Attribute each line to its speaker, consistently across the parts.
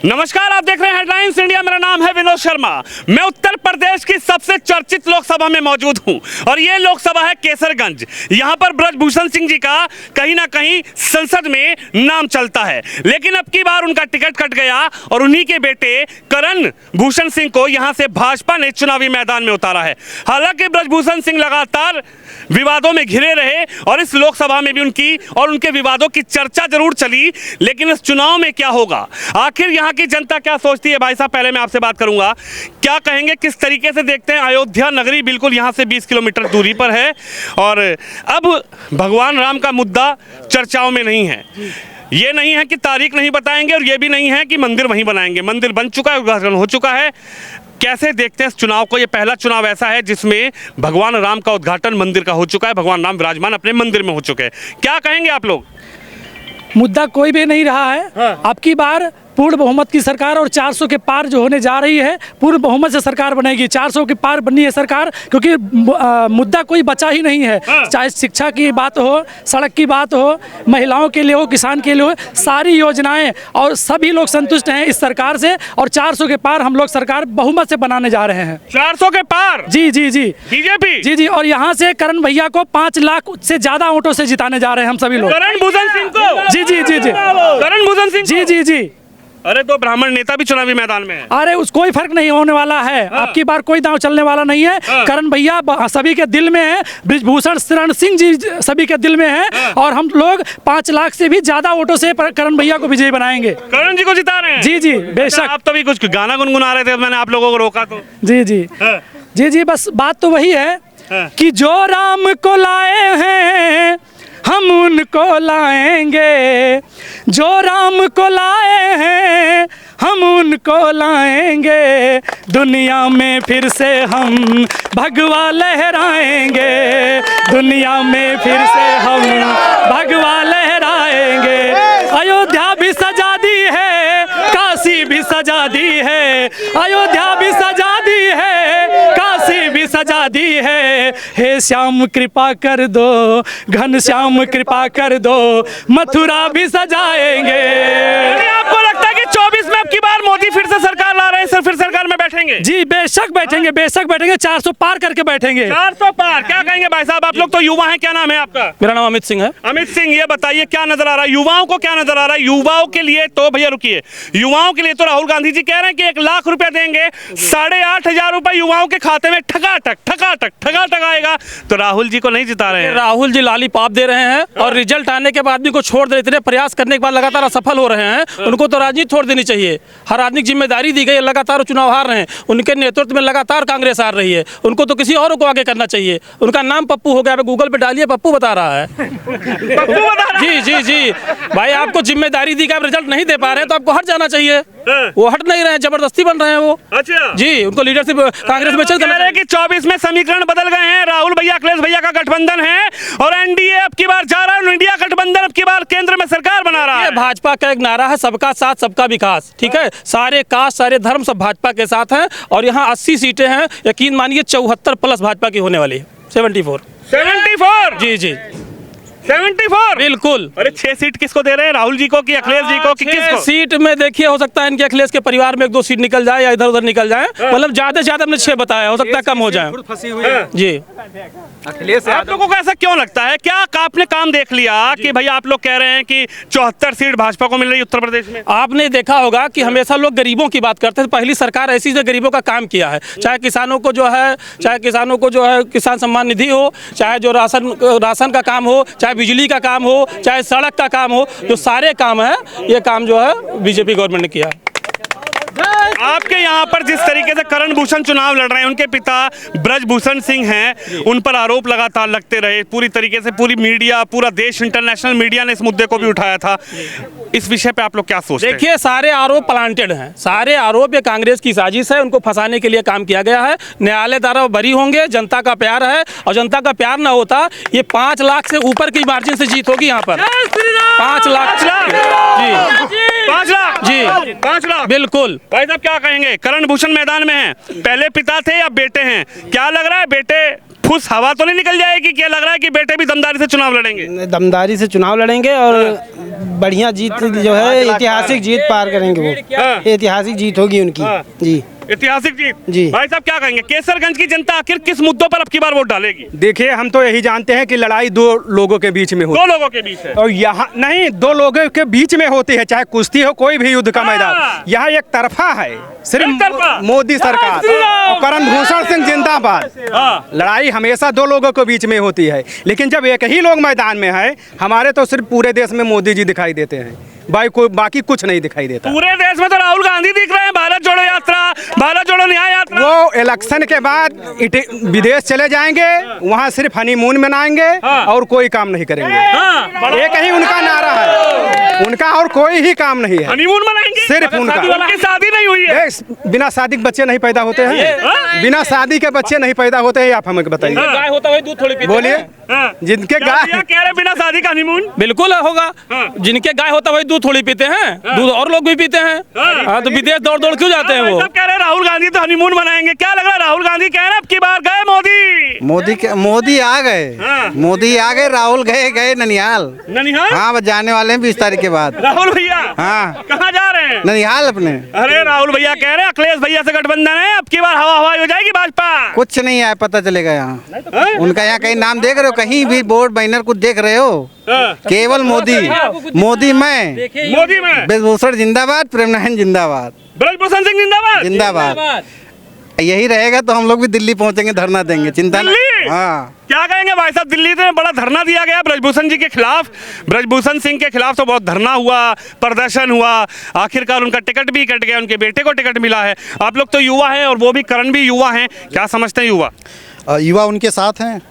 Speaker 1: नमस्कार, आप देख रहे हैं हेडलाइंस इंडिया। मेरा नाम है विनोद शर्मा। मैं उत्तर प्रदेश की सबसे चर्चित लोकसभा में मौजूद हूं और ये लोकसभा है केसरगंज। यहां पर ब्रजभूषण सिंह जी का कहीं ना कहीं संसद में नाम चलता है, लेकिन अब की बार उनका टिकट कट गया और उन्हीं के बेटे करण भूषण सिंह को यहां से भाजपा ने चुनावी मैदान में उतारा है। हालांकि ब्रजभूषण सिंह लगातार विवादों में घिरे रहे और इस लोकसभा में भी उनकी और उनके विवादों की चर्चा जरूर चली, लेकिन इस चुनाव में क्या होगा, आखिर यहाँ की जनता क्या सोचती है? भाई साहब, पहले मैं आपसे बात करूंगा, क्या कहेंगे, किस तरीके से देखते हैं? अयोध्या नगरी बिल्कुल यहाँ से 20 किलोमीटर दूरी पर है और अब भगवान राम का मुद्दा चर्चाओं में नहीं है। ये नहीं है कि तारीख नहीं बताएंगे और ये भी नहीं है कि मंदिर वहीं बनाएंगे। मंदिर बन चुका है, उद्घाटन हो चुका है। कैसे देखते हैं इस चुनाव को? ये पहला चुनाव ऐसा है जिसमें भगवान राम का उद्घाटन मंदिर का हो चुका है, भगवान राम विराजमान अपने मंदिर में हो चुके हैं। क्या कहेंगे आप लोग?
Speaker 2: मुद्दा कोई भी नहीं रहा है।
Speaker 1: हाँ।
Speaker 2: अब की बार पूर्ण बहुमत की सरकार और 400 के पार जो होने जा रही है, पूर्ण बहुमत से सरकार बनेगी। 400 के पार बननी है सरकार, क्योंकि मुद्दा कोई बचा ही नहीं है।
Speaker 1: हाँ।
Speaker 2: चाहे शिक्षा की बात हो, सड़क की बात हो, महिलाओं के लिए हो, किसान के लिए हो, सारी योजनाएं और सभी लोग संतुष्ट हैं इस सरकार से। और 400 के पार हम लोग सरकार बहुमत से बनाने जा रहे हैं।
Speaker 1: 400 के पार?
Speaker 2: जी जी जी,
Speaker 1: बीजेपी?
Speaker 2: जी जी। और यहाँ से करण भैया को 5 लाख से ज्यादा वोटों से जिताने जा रहे हैं हम सभी लोग।
Speaker 1: करण भूषण सिंह को?
Speaker 2: जी जी जी जी,
Speaker 1: करण भूषण सिंह?
Speaker 2: जी जी जी।
Speaker 1: अरे, तो ब्राह्मण नेता भी चुनावी मैदान में है।
Speaker 2: अरे, उस कोई फर्क नहीं होने वाला है।
Speaker 1: हाँ।
Speaker 2: अब की बार कोई दांव चलने वाला नहीं है।
Speaker 1: हाँ।
Speaker 2: करण भैया सभी के दिल में है, ब्रजभूषण शरण सिंह जी सभी के दिल में है।
Speaker 1: हाँ।
Speaker 2: और हम लोग 5 लाख से भी ज्यादा वोटों से करण भैया को विजयी बनाएंगे।
Speaker 1: करण जी को जिता रहे हैं?
Speaker 2: जी जी, बेशक।
Speaker 1: आप तभी कुछ गाना गुनगुना रहे थे, मैंने आप लोगों को रोका तो।
Speaker 2: जी जी
Speaker 1: हाँ।
Speaker 2: जी जी, बस बात तो वही है
Speaker 1: हाँ।
Speaker 2: कि जो राम को लाए हैं हम उनको लाएंगे, जो राम को लाए हैं हम उनको लाएंगे, दुनिया में फिर से हम भगवा लहराएंगे, दुनिया में फिर से हम भगवा लहराएंगे। अयोध्या भी सजा दी है, काशी भी सजा दी है, अयोध्या भी सजा दी है, काशी भी सजा दी है। हे श्याम कृपा कर दो, घन श्याम कृपा कर दो, मथुरा भी सजाएंगे।
Speaker 1: आपको लगता है कि 24 में अब की बार मोदी फिर से सरकार ला रहे हैं, फिर सरकार में बैठेंगे?
Speaker 2: जी, बेशक बैठेंगे, बेशक बैठेंगे। 400 पार करके बैठेंगे।
Speaker 1: 400 पार? क्या कहेंगे भाई साहब? आप लोग तो युवा हैं, क्या नाम है आपका?
Speaker 3: मेरा नाम अमित सिंह है।
Speaker 1: अमित सिंह, ये बताइए क्या नजर आ रहा है युवाओं को? क्या नजर आ रहा है युवाओं के लिए? तो भैया रुकिए, युवाओं के लिए तो राहुल गांधी जी कह रहे हैं कि 1 लाख रुपए देंगे, 8,500 रुपए युवाओं के खाते में ठगाठक आएगा। तो राहुल जी को नहीं जिता रहे हैं?
Speaker 3: राहुल जी लॉलीपॉप दे रहे हैं और रिजल्ट आने के बाद भी को छोड़ दे, इतने प्रयास करने के बाद लगातार असफल हो रहे हैं। उनको तो राजनीति छोड़ देनी चाहिए। हर आदमी की जिम्मेदारी दी गई है, लगातार चुनाव हार रहे हैं, उनके नेतृत्व में लगातार कांग्रेस हार रही है। उनको तो किसी और को आगे करना चाहिए। उनका नाम पप्पू हो गया, गूगल पे डालिए, पप्पू बता रहा है।
Speaker 1: पप्पू बता रहा है?
Speaker 3: जी जी जी भाई, आपको जिम्मेदारी दी गई, आप रिजल्ट नहीं दे पा रहे हैं तो आपको हट जाना चाहिए। वो हट नहीं रहे हैं, जबरदस्ती बन रहे हैं वो।
Speaker 1: अच्छा
Speaker 3: जी, उनको लीडरशिप कांग्रेस में चल
Speaker 1: कह रहे हैं कि 24 में समीकरण बदल गए हैं। राहुल भैया, अखिलेश भैया का गठबंधन है और एनडीए अब की बार जा रहा है, इंडिया गठबंधन अब की बार केंद्र में सरकार बना रहा है।
Speaker 3: भाजपा का एक नारा है, सबका साथ सबका विकास। ठीक है, सारे कास्ट सारे धर्म सब भाजपा के साथ हैं और यहाँ 80 सीटें हैं। यकीन मानिए 74 प्लस भाजपा की होने वाली है।
Speaker 1: 74?
Speaker 3: जी जी,
Speaker 1: 74?
Speaker 3: बिल्कुल।
Speaker 1: अरे 6 सीट किसको दे रहे हैं? राहुल जी को कि अखिलेश जी को कि
Speaker 3: 6
Speaker 1: किसको?
Speaker 3: सीट में देखिए, हो सकता है इनके अखिलेश के परिवार में 1-2 सीट निकल जाए या इधर उधर निकल जाए। मतलब ज्यादा से ज्यादा हमने 6 बताया, हो सकता है कम हो जाए।
Speaker 4: फंसी हुई है
Speaker 3: जी,
Speaker 4: अखिलेश
Speaker 1: आप लोगों को ऐसा क्यों लगता है? क्या आपने काम देख लिया कि भैया आप लोग कह रहे हैं कि 74 सीट भाजपा को मिल रही है उत्तर प्रदेश में?
Speaker 3: आपने देखा होगा कि हमेशा लोग गरीबों की बात करते हैं। पहली सरकार ऐसी जो गरीबों का काम किया है, चाहे किसानों को जो है किसान सम्मान निधि हो, चाहे जो राशन का काम हो, चाहे बिजली का काम हो, चाहे सड़क का काम हो, जो सारे काम है, ये काम जो है बीजेपी गवर्नमेंट ने किया।
Speaker 1: आपके यहाँ पर जिस तरीके से करण भूषण चुनाव लड़ रहे हैं, उनके पिता ब्रजभूषण सिंह हैं, उन पर आरोप लगातार लगते रहे। पूरी तरीके से पूरी मीडिया, पूरा देश, इंटरनेशनल मीडिया ने इस मुद्दे को भी उठाया था। इस विषय पे आप लोग क्या सोचते हैं?
Speaker 3: देखिए, सारे आरोप प्लांटेड हैं, सारे आरोप ये कांग्रेस की साजिश है, उनको फंसाने के लिए काम किया गया है। न्यायालय द्वारा बरी होंगे, जनता का प्यार है और जनता का प्यार ना होता ये 5 लाख से ऊपर की मार्जिन से जीत होगी यहाँ पर। 5 लाख जी,
Speaker 1: 5 लाख
Speaker 3: जी,
Speaker 1: 5 लाख
Speaker 3: बिल्कुल।
Speaker 1: भाई साहब क्या कहेंगे? करण भूषण मैदान में हैं, पहले पिता थे या बेटे हैं? क्या लग रहा है, बेटे फुस हवा तो नहीं निकल जाएगी? क्या लग रहा है कि बेटे भी दमदारी से चुनाव लड़ेंगे?
Speaker 5: दमदारी से चुनाव लड़ेंगे और बढ़िया जीत जो है ऐतिहासिक जीत पार करेंगे वो। ऐतिहासिक जीत होगी उनकी। जी
Speaker 1: ऐतिहासिक जीत।
Speaker 5: जी।
Speaker 1: भाई साहब क्या कहेंगे, केसरगंज की जनता आखिर किस मुद्दों पर अब की बार वोट डालेगी?
Speaker 4: देखिए, हम तो यही जानते हैं कि लड़ाई दो लोगों के बीच में होती
Speaker 1: दो लोगों के बीच है।
Speaker 4: और यहाँ नहीं, दो लोगों के बीच में होती है, चाहे कुश्ती हो, कोई भी युद्ध का मैदान। यहाँ एक तरफा है,
Speaker 1: एक
Speaker 4: सिर्फ
Speaker 1: तरफा।
Speaker 4: मोदी सरकार और करण भूषण सिंह जिंदाबाद। लड़ाई हमेशा दो लोगों के बीच में होती है, लेकिन जब एक ही लोग मैदान में है, हमारे तो सिर्फ पूरे देश में मोदी जी दिखाई देते हैं, बाकी कुछ नहीं दिखाई देता।
Speaker 1: पूरे देश में तो राहुल गांधी दिख रहे हैं, भारत जोड़ो यात्रा, भारत जोड़ो न्याय यात्रा।
Speaker 4: वो इलेक्शन के बाद विदेश चले जाएंगे, वहाँ सिर्फ हनीमून मनाएंगे और कोई काम नहीं करेंगे। एक ही उनका नारा है, उनका और कोई ही काम नहीं है।
Speaker 1: हनीमून मनाएंगे
Speaker 4: सिर्फ उनका।
Speaker 1: उनकी शादी नहीं हुई है।
Speaker 4: बिना शादी के बच्चे नहीं पैदा होते हैं, बिना शादी के बच्चे नहीं पैदा होते हैं। आप हमें बताइए,
Speaker 3: गाय होता है दूध थोड़ी पीते
Speaker 4: बोलिए। जिनके गाय
Speaker 1: कह रहे बिना शादी का हनीमून
Speaker 3: बिल्कुल होगा। जिनके गाय होता है दूध थोड़ी पीते हैं, दूध और लोग भी पीते हैं। हाँ, तो विदेश दौड़ दौड़ क्यों जाते हैं वो?
Speaker 1: सब कह रहे हैं राहुल गांधी तो हनीमून मनाएंगे। क्या लग रहा है, राहुल गांधी कह रहे हैं अब की बार गए
Speaker 6: मोदी आ गए। मोदी आ गए, राहुल गए ननिहाल।
Speaker 1: ननिहाल?
Speaker 6: हाँ, बस जाने वाले हैं 20 तारीख के बाद।
Speaker 1: राहुल भैया
Speaker 6: हाँ,
Speaker 1: कहाँ जा रहे हैं?
Speaker 6: ननिहाल अपने।
Speaker 1: अरे राहुल भैया कह रहे हैं अखिलेश भैया से गठबंधन है, अब की बार हवा हवाई हो जाएगी भाजपा।
Speaker 6: कुछ नहीं है, पता चलेगा यहाँ। उनका यहाँ कहीं नाम देख रहे हो, कहीं भी बोर्ड बैनर कुछ देख रहे हो? केवल मोदी में ब्रजभूषण जिंदाबाद, प्रेम नारायण जिंदाबाद,
Speaker 1: ब्रजभूषण सिंह जिंदाबाद।
Speaker 6: यही रहेगा तो हम लोग भी दिल्ली पहुंचेंगे, धरना देंगे, चिंता नहीं। हाँ,
Speaker 1: क्या कहेंगे भाई साहब, दिल्ली में बड़ा धरना दिया गया ब्रजभूषण जी के खिलाफ, ब्रजभूषण सिंह के खिलाफ तो बहुत धरना हुआ, प्रदर्शन हुआ, आखिरकार उनका टिकट भी कट गया, उनके बेटे को टिकट मिला है। आप लोग तो युवा हैं और वो भी करण भी युवा हैं, क्या समझते हैं युवा?
Speaker 7: युवा उनके साथ हैं,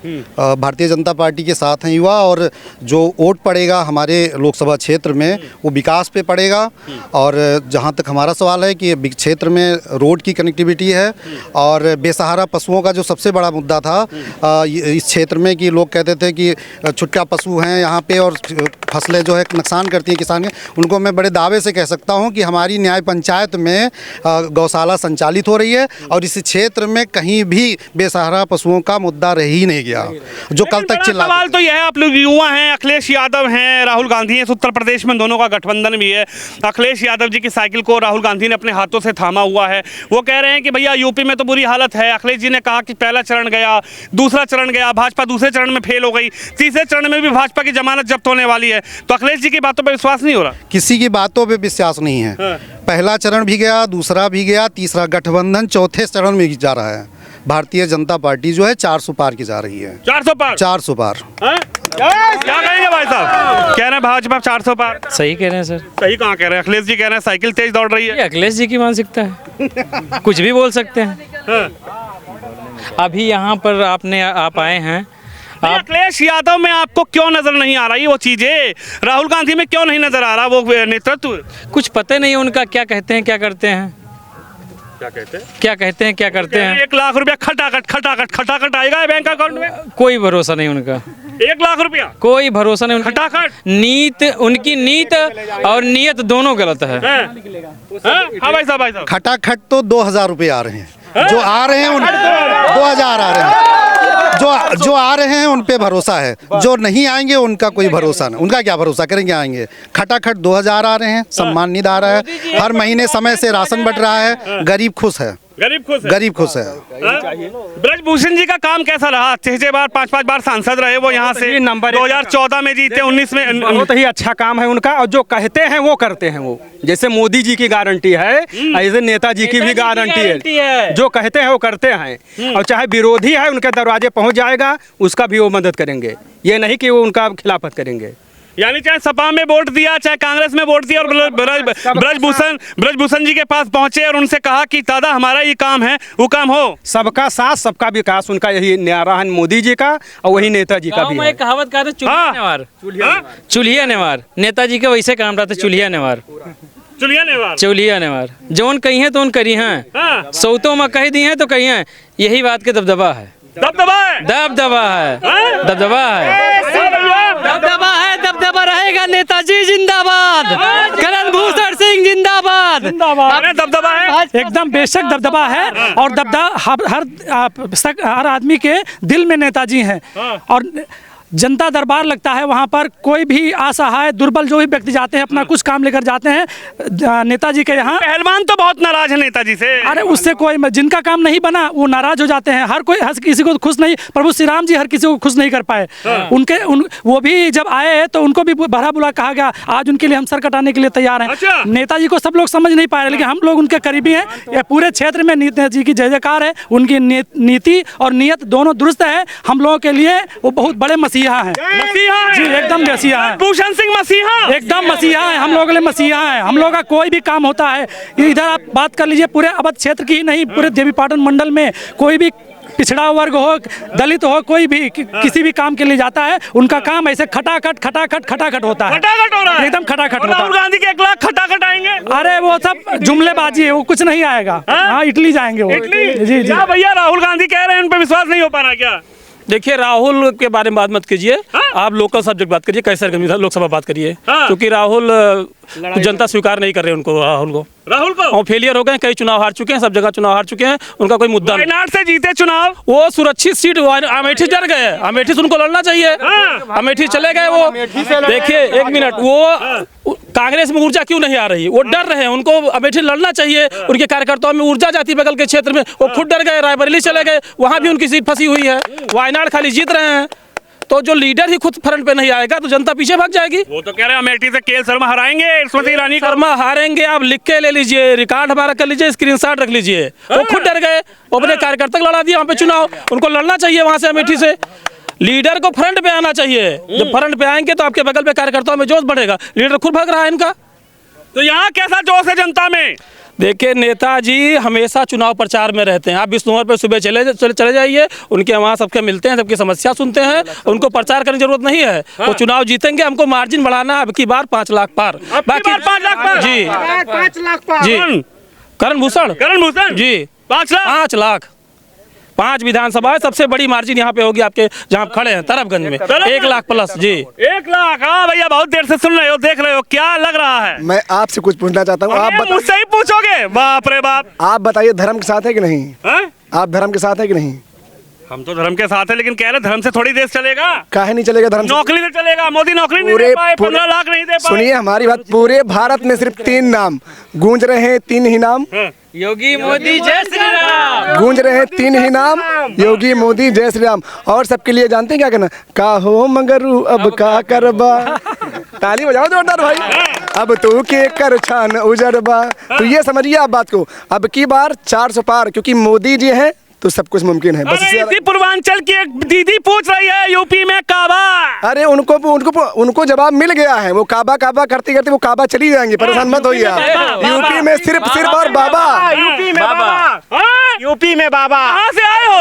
Speaker 7: भारतीय जनता पार्टी के साथ हैं युवा, और जो वोट पड़ेगा हमारे लोकसभा क्षेत्र में वो विकास पे पड़ेगा। और जहां तक हमारा सवाल है कि क्षेत्र में रोड की कनेक्टिविटी है और बेसहारा पशुओं का जो सबसे बड़ा मुद्दा था इस क्षेत्र में, कि लोग कहते थे कि छुटका पशु हैं यहाँ पे और फसलें जो है नुकसान करती हैं किसान के, उनको मैं बड़े दावे से कह सकता हूँ कि हमारी न्याय पंचायत में गौशाला संचालित हो रही है और इस क्षेत्र में कहीं भी बेसहारा पशुओं का मुद्दा रह ही नहीं गया, जो कल तक चिल्ला।
Speaker 1: सवाल तो यह है, आप लोग युवा हैं, अखिलेश यादव हैं, राहुल गांधी हैं, उत्तर प्रदेश में दोनों का गठबंधन भी है। अखिलेश यादव जी की साइकिल को राहुल गांधी ने अपने हाथों से थामा हुआ है। वो कह रहे हैं कि भैया यूपी में तो बुरी हालत है। अखिलेश जी ने कहा कि पहला चरण गया, दूसरा चरण गया, भाजपा दूसरे चरण में फेल हो गई, तीसरे चरण में भी भाजपा की जमानत जब्त होने वाली है। तो अखिलेश जी की बातों पर विश्वास नहीं हो रहा?
Speaker 7: किसी की बातों पर विश्वास नहीं है। पहला चरण भी गया, दूसरा भी गया, तीसरा गठबंधन चौथे चरण में जा रहा है। भारतीय जनता पार्टी जो है 400 पार की जा रही है।
Speaker 1: 400 पार?
Speaker 7: 400 पार।
Speaker 1: क्या कहेंगे भाई साहब, कह रहे हैं भाजपा 400 पार?
Speaker 2: सही कह रहे हैं सर।
Speaker 1: सही कहाँ कह रहे हैं? अखिलेश जी कह रहे हैं साइकिल तेज दौड़ रही है।
Speaker 2: ये अखिलेश जी की मानसिकता है, कुछ भी बोल सकते हैं। अभी यहाँ पर आप आए हैं,
Speaker 1: अखिलेश यादव में आपको क्यों नजर नहीं आ रही वो चीजें? राहुल गांधी में क्यों नहीं नजर आ रहा वो नेतृत्व?
Speaker 2: कुछ पता नहीं उनका, क्या कहते हैं क्या करते हैं,
Speaker 1: क्या कहते हैं
Speaker 2: क्या करते हैं।
Speaker 1: 1 लाख रुपया खटाखट आएगा बैंक अकाउंट में?
Speaker 2: कोई भरोसा नहीं उनका।
Speaker 1: 1 लाख रुपया
Speaker 2: कोई भरोसा नहीं।
Speaker 1: खटाखट
Speaker 2: उनकी नीत और नियत दोनों गलत है।
Speaker 1: हाँ भाई साहब
Speaker 7: खटाखट तो 2000 रुपये आ रहे हैं, जो आ रहे हैं उन 2000 आ रहे हैं, जो आ रहे हैं उन पे भरोसा है, जो नहीं आएंगे उनका कोई भरोसा नहीं। उनका क्या भरोसा करेंगे आएंगे? खटाखट 2000 आ रहे हैं, सम्मान निधि आ रहा है, हर महीने समय से राशन बंट रहा है, गरीब खुश है। गरीब खुश है।
Speaker 1: ब्रजभूषण जी का काम कैसा रहा? 6 बार 5 बार सांसद रहे वो यहाँ से, 2014 में जीते, 19 में।
Speaker 4: बहुत ही अच्छा काम है उनका, और जो कहते हैं वो करते हैं। वो जैसे मोदी जी की गारंटी है, ऐसे नेताजी की भी गारंटी है। जो कहते हैं वो करते हैं, और चाहे विरोधी है उनके दरवाजे पहुंच जाएगा, उसका भी वो मदद करेंगे। ये नहीं कि वो उनका खिलाफत करेंगे।
Speaker 1: यानी चाहे सपा में वोट दिया, चाहे कांग्रेस में वोट दिया, और ब्रजभूषण जी के पास पहुंचे और उनसे कहा कि दादा हमारा ये काम है, वो काम हो।
Speaker 4: सबका साथ सबका विकास, उनका यही नारा है मोदी जी का, और वही नेताजी का भी है।
Speaker 2: एक कहावत कहा था, चूल्हिया नेवार। नेताजी का वैसे काम रहा था, चूल्हिया नेवार। जौन कही है तो उन करी हैं, सौतों में कही दी हैं तो कही हैं। यही बात के दबदबा है।
Speaker 1: दबदबा है।
Speaker 2: दबदबा है। दबदबा रहेगा, नेताजी जिंदाबाद, करण भूषण सिंह जिंदाबाद।
Speaker 1: अरे दबदबा है,
Speaker 2: एकदम बेशक दबदबा है, और दबदबा हर आदमी के दिल में नेताजी हैं। और जनता दरबार लगता है, वहाँ पर कोई भी असहाय दुर्बल जो भी व्यक्ति जाते हैं, अपना कुछ काम लेकर जाते हैं नेताजी के यहाँ।
Speaker 1: पहलवान तो बहुत नाराज है नेताजी से।
Speaker 2: अरे उससे कोई, जिनका काम नहीं बना वो नाराज हो जाते हैं। हर कोई किसी को खुश नहीं, प्रभु श्री राम जी हर किसी को खुश नहीं कर पाए। वो भी जब आए तो उनको भी भरा बुला कहा गया, आज उनके लिए हम सर कटाने के लिए तैयार हैं।
Speaker 1: अच्छा।
Speaker 2: नेताजी को सब लोग समझ नहीं पाए, लेकिन हम लोग उनके करीबी हैं। ये पूरे क्षेत्र में नेताजी की जय जयकार है, उनकी नीति और नियत दोनों दुरुस्त है। हम लोगों के लिए वो बहुत बड़े मसीहा है।
Speaker 1: मसीहा है
Speaker 2: जी, एकदम मसीहा है।
Speaker 1: भूषण सिंह मसीहा,
Speaker 2: एकदम मसीहा है, हम लोगों के लिए मसीहा है। हम लोगों का कोई भी काम होता है, इधर आप बात कर लीजिए, पूरे अवध क्षेत्र की ही नहीं, पूरे देवीपाटन मंडल में कोई भी पिछड़ा वर्ग हो, दलित हो, कोई भी किसी भी काम के लिए जाता है, उनका काम ऐसे खटाखट होता है।
Speaker 1: खटाखट हो रहा है,
Speaker 2: एकदम खटाखट होता
Speaker 1: राहुल
Speaker 2: है।
Speaker 1: गांधी के 1 लाख खटाखट आएंगे।
Speaker 2: अरे वो सब जुमलेबाजी है, वो कुछ नहीं आएगा। हाँ, इटली जाएंगे वो।
Speaker 1: इटली?
Speaker 2: जी जी।
Speaker 1: क्या भैया राहुल गांधी कह रहे हैं, उन पर विश्वास नहीं हो पा रहा क्या?
Speaker 3: देखिए, राहुल के बारे में बात मत कीजिए, आप लोकल सब्जेक्ट बात करिए, कैसरगंज लोकसभा बात करिए, क्योंकि राहुल जनता स्वीकार नहीं कर रहे उनको, राहुल को और फेलियर हो गए, कई चुनाव हार चुके हैं, सब जगह चुनाव हार चुके हैं, उनका कोई मुद्दा नहीं।
Speaker 1: वायनाड से जीते चुनाव,
Speaker 3: वो सुरक्षित सीट, अमेठी डर गए, अमेठी से उनको लड़ना चाहिए, अमेठी चले गए वो। देखिए एक मिनट, वो कांग्रेस में ऊर्जा क्यों नहीं आ रही? वो डर रहे हैं, उनको अमेठी लड़ना चाहिए। उनके कार्यकर्ताओं में ऊर्जा जाती बगल के क्षेत्र में, वो खुद डर गए, रायबरेली चले गए, वहां भी उनकी सीट फंसी हुई है। वायनाड खाली जीत रहे हैं, तो जो लीडर ही खुद फ्रंट पे नहीं आएगा तो जनता पीछे भाग जाएगी।
Speaker 1: वो तो कह रहे हैं अमेठी से केएल शर्मा हराएंगे, स्मृति ईरानी को।
Speaker 3: शर्मा हारेंगे, आप लिख के ले लीजिए, रिकॉर्ड हमारा कर लीजिए, स्क्रीनशॉट रख लीजिए। वो खुद डर गए, वो अपने कार्यकर्ता को लड़ा दिया वहाँ पे चुनाव, उनको लड़ना चाहिए वहां से अमेठी से। लीडर को फ्रंट पे आना चाहिए, जब फ्रंट पे आएंगे तो आपके बगल पे कार्यकर्ताओं में जोश बढ़ेगा। लीडर खुद भाग रहा है इनका।
Speaker 1: तो यहाँ कैसा जोश है जनता में?
Speaker 3: देखिए, नेताजी हमेशा चुनाव प्रचार में रहते हैं। आप बिश्नोहर पर सुबह चले जाइए, उनके वहाँ सबके मिलते हैं, सबकी समस्या सुनते हैं, उनको प्रचार करने की जरूरत नहीं है। वो चुनाव जीतेंगे, हमको मार्जिन बढ़ाना, अब की बार 5 लाख पार,
Speaker 1: बाकी 5 लाख पार
Speaker 3: जी,
Speaker 5: 5 लाख पार
Speaker 3: जी। करण भूषण
Speaker 1: जी
Speaker 3: 5 लाख 5 विधानसभा, सबसे बड़ी मार्जिन यहाँ पे होगी आपके जहाँ आप खड़े हैं तरफगंज में, 1 लाख प्लस जी।
Speaker 1: 1 लाख। हाँ भैया, बहुत देर से सुन रहे हो, देख रहे हो, क्या लग रहा है?
Speaker 8: मैं आपसे कुछ पूछना चाहता हूँ, आप
Speaker 1: मुझसे ही पूछोगे? बाप रे बाप।
Speaker 8: आप बताइए, धर्म के साथ है कि नहीं? आप धर्म के साथ है कि नहीं?
Speaker 1: हम तो धर्म के साथ है, लेकिन कह रहे धर्म से थोड़ी देश चलेगा।
Speaker 8: काहे नहीं चलेगा धर्म?
Speaker 1: नौकरी से चलेगा। मोदी नौकरी नहीं दे पाए, 15 लाख नहीं दे पाए।
Speaker 8: सुनिए हमारी बात, पूरे भारत में सिर्फ 3 नाम गूंज रहे हैं, 3 ही नाम,
Speaker 2: योगी मोदी जय श्री राम।
Speaker 8: गूंज रहे हैं 3 ही नाम, योगी मोदी जय श्री राम। और सबके लिए जानते हैं क्या कहना? का हो मगरू अब का करबा। ताली बजाओ जोरदार भाई। अब तू के कर छान उजरबा। तो ये समझिए आप बात को, अब की बार 400 पार, क्योंकि मोदी जी हैं तो सब कुछ मुमकिन है। बस
Speaker 1: अरे इसी पूर्वांचल की एक दीदी पूछ रही है, यूपी में काबा।
Speaker 8: अरे उनको जवाब मिल गया है। वो काबा करते करते वो काबा चली जाएंगे, परेशान मत होइए। यूपी में सिर्फ और बाबा।
Speaker 1: यूपी में बाबा।
Speaker 5: यूपी में बाबा।
Speaker 1: कहाँ से आए हो?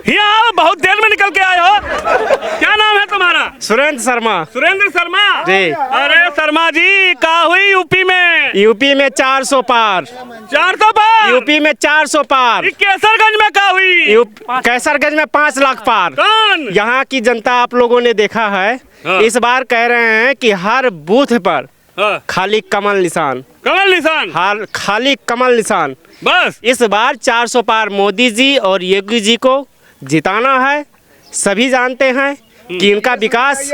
Speaker 1: यहाँ बहुत देर में निकल के आए हो। क्या नाम है तुम्हारा?
Speaker 5: सुरेंद्र शर्मा।
Speaker 1: सुरेंद्र शर्मा
Speaker 5: जी।
Speaker 1: अरे शर्मा जी, कहाँ हुई यूपी में?
Speaker 5: यूपी में 400 पार।
Speaker 1: 400 पार?
Speaker 5: यूपी में 400 पार।
Speaker 1: केसरगंज में कहाँ हुई?
Speaker 5: कैसरगंज में 5 लाख पार।
Speaker 1: कौन?
Speaker 5: यहाँ की जनता आप लोगों ने देखा है। इस बार कह रहे हैं कि हर बूथ पर खाली कमल निशान।
Speaker 1: कमल निशान?
Speaker 5: खाली कमल निशान।
Speaker 1: बस
Speaker 5: इस बार 400 पार मोदी जी और योगी जी को जिताना है। सभी जानते हैं कि इनका विकास,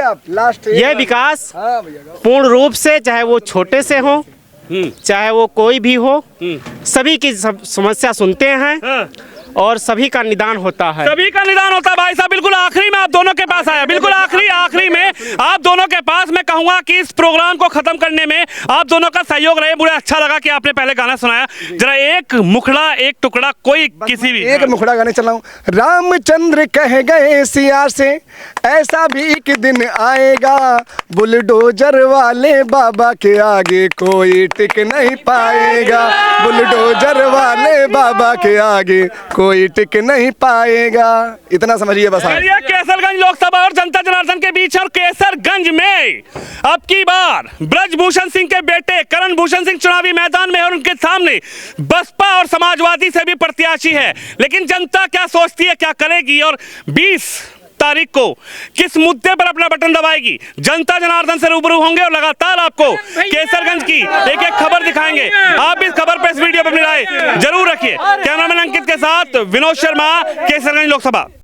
Speaker 5: यह विकास पूर्ण रूप से, चाहे वो छोटे से हो, चाहे वो कोई भी हो, सभी की समस्या सुनते हैं और सभी का निदान होता है।
Speaker 1: सभी का निदान होता है। भाई साहब, बिल्कुल आखिरी में आप दोनों के पास आया, बिल्कुल आखिरी में आप दोनों के पास मैं कहूंगा कि इस प्रोग्राम को खत्म करने में आप दोनों का सहयोग रहे। मुझे अच्छा लगा कि आपने पहले गाना सुनाया। जरा एक मुखड़ा एक टुकड़ा, कोई किसी भी
Speaker 8: एक मुखड़ा गाने चलाऊं। रामचंद्र कह गए सिया से, ऐसा भी एक दिन आएगा, बुलडोजर वाले बाबा के आगे कोई टिक नहीं पाएगा। बुलडोजर वाले बाबा के आगे कोई टिक नहीं पाएगा। इतना समझिए बस।
Speaker 1: ये केसरगंज लोकसभा और जनता जनार्दन के बीच, और केसरगंज में अब की बार ब्रजभूषण सिंह के बेटे करण भूषण सिंह चुनावी मैदान में, और उनके सामने बसपा और समाजवादी से भी प्रत्याशी है। लेकिन जनता क्या सोचती है, क्या करेगी? और 20 तारीख को किस मुद्दे पर अपना बटन दबाएगी। जनता जनार्दन से रूबरू होंगे और लगातार आपको केसरगंज की एक एक खबर दिखाएंगे। आप इस खबर पर, इस वीडियो पर अपनी राय जरूर रखिए। कैमरामैन अंकित के साथ विनोद शर्मा, केसरगंज लोकसभा।